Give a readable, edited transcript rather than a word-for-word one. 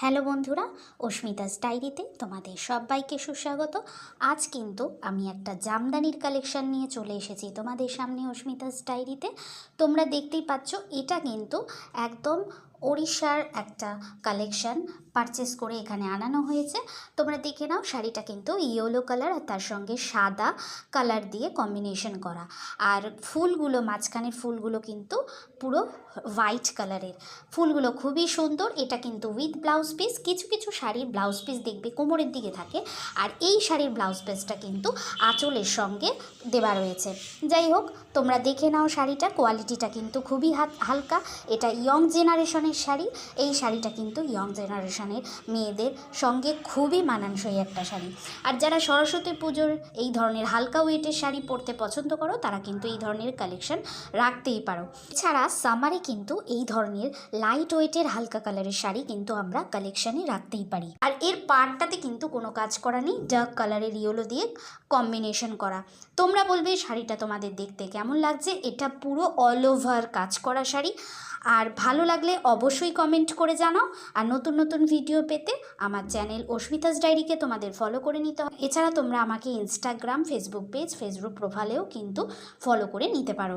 Hello বন্ধুরা, অস্মিতাস ডায়েরিতে তোমাদের সবাইকে সুস্বাগত। আজ কিন্তু আমি একটা জামদানির কালেকশন নিয়ে চলে এসেছি তোমাদের সামনে অস্মিতাস ডায়েরিতে। তোমরা দেখতেই পাচ্ছ, এটা কিন্তু একদম ওড়িশার একটা কালেকশন পারচেস করে এখানে আনানো হয়েছে। তোমরা দেখে নাও, শাড়িটা কিন্তু ইয়েলো কালার আর তার সঙ্গে সাদা কালার দিয়ে কম্বিনেশন করা, আর ফুলগুলো, মাঝখানের ফুলগুলো কিন্তু পুরো হোয়াইট কালারের। ফুলগুলো খুবই সুন্দর। এটা কিন্তু উইথ ব্লাউজ পিস। কিছু কিছু শাড়ির ব্লাউজ পিস দেখবে কোমরের দিকে থাকে, আর এই শাড়ির ব্লাউজ পিসটা কিন্তু আঁচলের সঙ্গে দেওয়া রয়েছে। যাই হোক, তোমরা দেখে নাও শাড়িটা, কোয়ালিটিটা কিন্তু খুবই হালকা। এটা ইয়ং জেনারেশনের শাড়ি। এই শাড়িটা কিন্তু ইয়ং জেনারেশনের মেয়েদের সঙ্গে খুবই মানানসই একটা শাড়ি। আর যারা সরস্বতী পুজোর এই ধরনের হালকা ওয়েটের শাড়ি পরতে পছন্দ করো, তারা কিন্তু এই ধরনের কালেকশন রাখতেই পারো। এছাড়া সামারে কিন্তু এই ধরনের লাইট ওয়েটের হালকা কালারের শাড়ি কিন্তু আমরা কালেকশানে রাখতেই পারি। আর এর পাড়টাতে কিন্তু কোনো কাজ করা নেই, ডার্ক কালারের ইয়েলো দিয়ে কম্বিনেশন করা। তোমরা বলবে শাড়িটা তোমাদের দেখতে কেমন লাগছে। এটা পুরো অল ওভার কাজ করা শাড়ি। আর ভালো লাগলে অবশ্যই কমেন্ট করে জানাও। আর নতুন নতুন ভিডিও পেতে আমার চ্যানেল অস্মিতাস ডায়েরিকে তোমাদের ফলো করে নিতে হবে। এছাড়া তোমরা আমাকে ইনস্টাগ্রাম, ফেসবুক পেজ, ফেসবুক প্রোফাইলেও কিন্তু ফলো করে নিতে পারো।